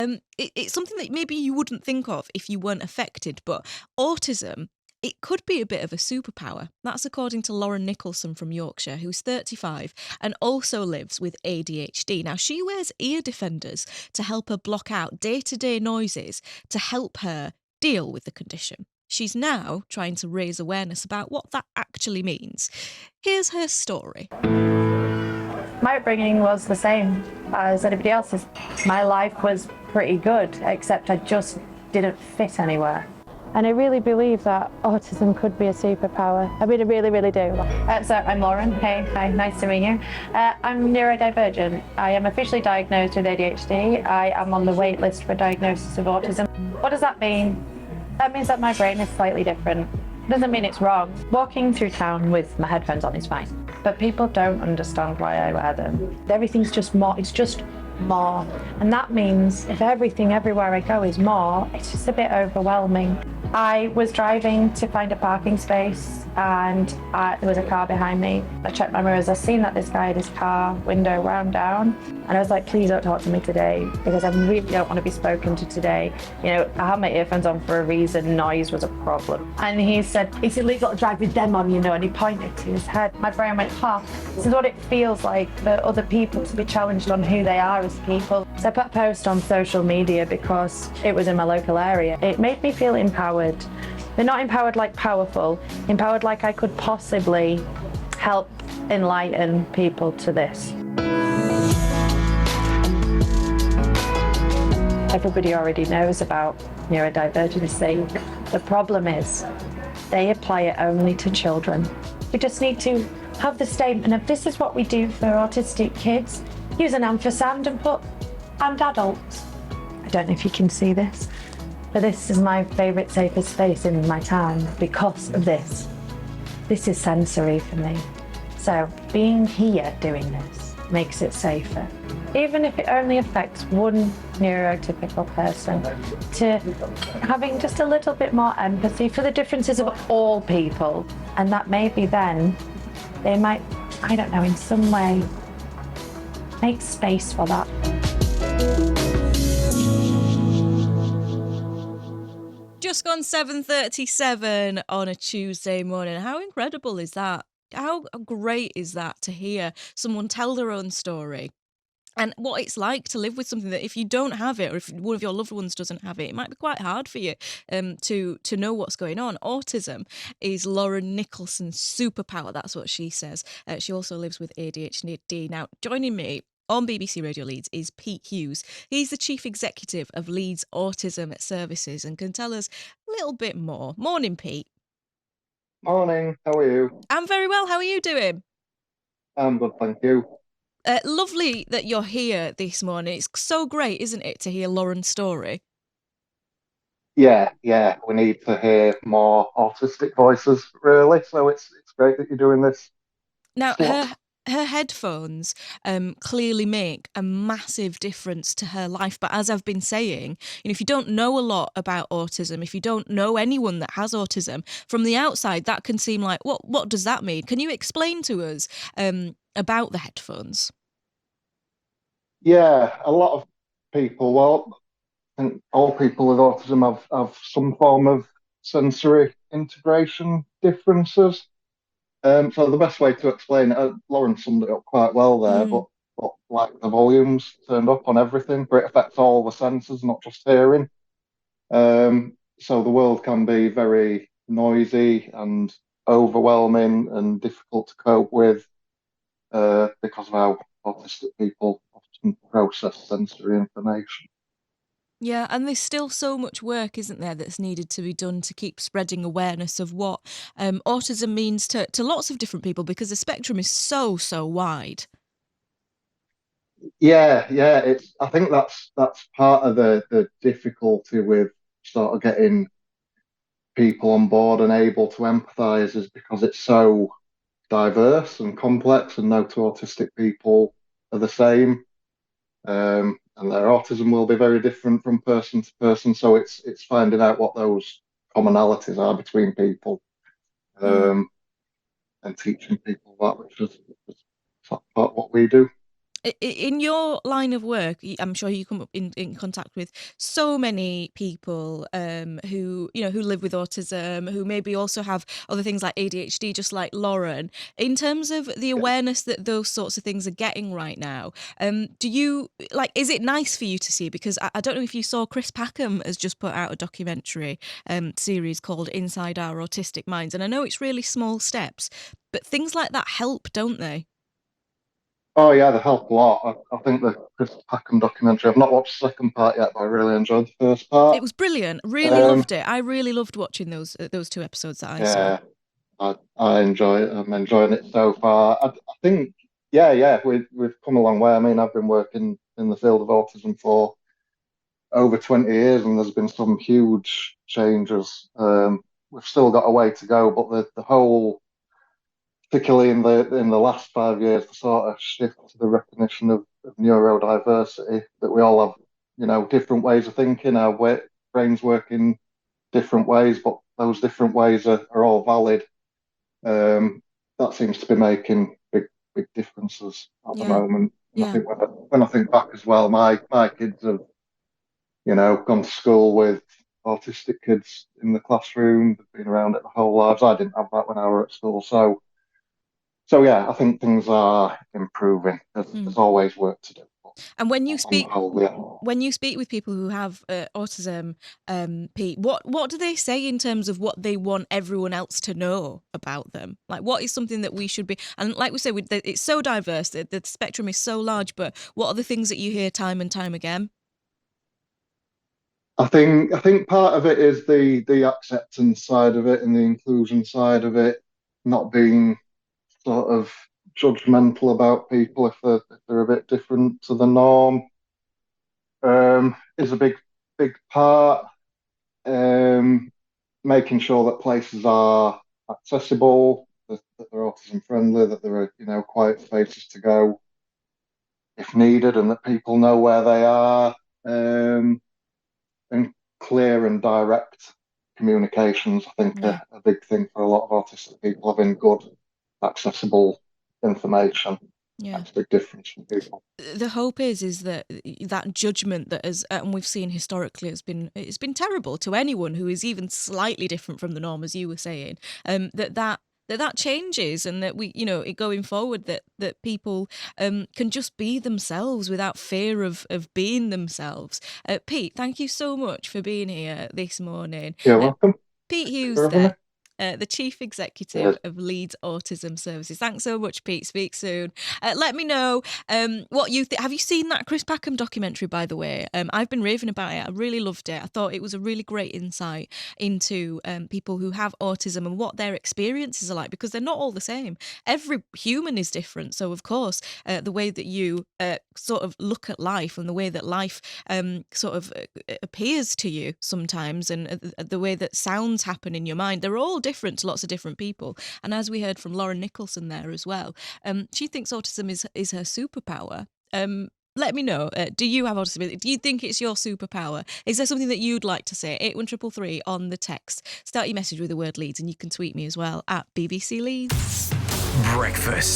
It's something that maybe you wouldn't think of if you weren't affected, but autism, it could be a bit of a superpower. That's according to Lauren Nicholson from Yorkshire, who's 35 and also lives with ADHD. Now, she wears ear defenders to help her block out day-to-day noises to help her deal with the condition. She's now trying to raise awareness about what that actually means. Here's her story. My upbringing was the same as anybody else's. My life was pretty good, except I just didn't fit anywhere. And I really believe that autism could be a superpower. I mean, I really, really do. So I'm Lauren. Hey, hi, nice to meet you. I'm neurodivergent. I am officially diagnosed with ADHD. I am on the wait list for diagnosis of autism. What does that mean? That means that my brain is slightly different. Doesn't mean it's wrong. Walking through town with my headphones on is fine, but people don't understand why I wear them. Everything's just more, it's just more. And that means if everything everywhere I go is more, it's just a bit overwhelming. I was driving to find a parking space and there was a car behind me. I checked my mirrors, I seen that this guy had his car window wound down, and I was like, please don't talk to me today, because I really don't want to be spoken to today. You know, I had my earphones on for a reason, noise was a problem. And he said, it's illegal to drive with them on, you know, and he pointed to his head. My brain went, this is what it feels like for other people to be challenged on who they are as people. So I put a post on social media because it was in my local area. It made me feel empowered. But not empowered like powerful, empowered like I could possibly help enlighten people to this. Everybody already knows about neurodivergency. The problem is they apply it only to children. We just need to have the statement of this is what we do for autistic kids. Use an ampersand and put and adults. I don't know if you can see this, but this is my favourite safest space in my town because of this. This is sensory for me. So being here doing this makes it safer. Even if it only affects one neurotypical person, to having just a little bit more empathy for the differences of all people. And that maybe then they might, I don't know, in some way make space for that. Just gone 7:37 on a Tuesday morning. How incredible is that? How great is that to hear someone tell their own story and what it's like to live with something that if you don't have it, or if one of your loved ones doesn't have it, it might be quite hard for you to know what's going on. Autism is Lauren Nicholson's superpower. That's what she says. She also lives with ADHD. Now, joining me on BBC Radio Leeds is Pete Hughes. He's the Chief Executive of Leeds Autism Services and can tell us a little bit more. Morning, Pete. Morning, how are you? I'm very well. How are you doing? I'm good, thank you. Lovely that you're here this morning. It's so great, isn't it, to hear Lauren's story? Yeah, we need to hear more autistic voices, really. So it's great that you're doing this. Now, her headphones clearly make a massive difference to her life. But as I've been saying, if you don't know a lot about autism, if you don't know anyone that has autism, from the outside, that can seem like, what does that mean? Can you explain to us about the headphones? Yeah, a lot of people, well, I think all people with autism have some form of sensory integration differences. So the best way to explain it, Lauren summed it up quite well there, but like the volume's turned up on everything, but it affects all the senses, not just hearing. So the world can be very noisy and overwhelming and difficult to cope with because of how autistic people often process sensory information. Yeah, and there's still so much work, isn't there, that's needed to be done to keep spreading awareness of what autism means to lots of different people, because the spectrum is so wide. Yeah, I think that's part of the difficulty with sort of getting people on board and able to empathise, is because it's so diverse and complex, and no two autistic people are the same. And their autism will be very different from person to person. So it's finding out what those commonalities are between people, and teaching people that, which is part of what we do. In your line of work, I'm sure you come up in contact with so many people who who live with autism, who maybe also have other things like ADHD, just like Lauren. In terms of the awareness that those sorts of things are getting right now, do you like? Is it nice for you to see? Because I don't know if you saw, Chris Packham has just put out a documentary series called Inside Our Autistic Minds, and I know it's really small steps, but things like that help, don't they? Oh yeah, they help a lot. I think the Chris Packham documentary. I've not watched the second part yet, but I really enjoyed the first It part. was brilliant. Really Um, loved it. I really loved watching those two episodes that I saw. yeah, I enjoy it. I'm enjoying it so far. I think, yeah, we've come a long way. I mean, I've been working in the field of autism for over 20 years, and there's been some huge changes. We've still got a way to go, but the whole, particularly in the last 5 years, the sort of shift to the recognition of neurodiversity, that we all have, different ways of thinking. Our brains work in different ways, but those different ways are all valid. That seems to be making big differences at the Yeah, moment. And I yeah, think when I think back as well, my kids have, gone to school with autistic kids in the classroom. They've been around it their whole lives. I didn't have that when I was at school. So yeah, I think things are improving. mm. There's always work to do. But And on the whole, yeah. when you speak with people who have autism, Pete, what do they say in terms of what they want everyone else to know about them? Like, what is something that we should be? And like we say, it's so diverse. The spectrum is so large. But what are the things that you hear time and time again? I think part of it is the acceptance side of it and the inclusion side of it, not being sort of judgmental about people if they're a bit different to the norm, is a big part. Um, Making sure that places are accessible, that they're autism friendly, that there are quiet spaces to go if needed, and that people know where they are. And clear and direct communications, I think, Yeah. are a big thing for a lot of autistic people. Having good, accessible information Yeah. makes a big difference for people. The hope is that that judgment that has, and we've seen historically, it's been terrible to anyone who is even slightly different from the norm, as you were saying. That changes, and that we, going forward, that people can just be themselves without fear of being themselves. Pete, thank you so much for being here this morning. You're welcome. Pete Thanks Hughes for having me. there, the Chief Executive Cheers. of Leeds Autism Services. Thanks so much, Pete. Speak soon. Let me know what you think. Have you seen that Chris Packham documentary, by the way? I've been raving about it. I really loved it. I thought it was a really great insight into people who have autism and what their experiences are like, because they're not all the same. Every human is different. So, of course, the way that you sort of look at life and the way that life sort of appears to you sometimes, and the way that sounds happen in your mind, they're all different to lots of different people. And as we heard from Lauren Nicholson there as well, she thinks autism is her superpower. Let me know. Do you have autism? Do you think it's your superpower? Is there something that you'd like to say? 81333 on the text. Start your message with the word Leeds, and you can tweet me as well at BBC Leeds. Breakfast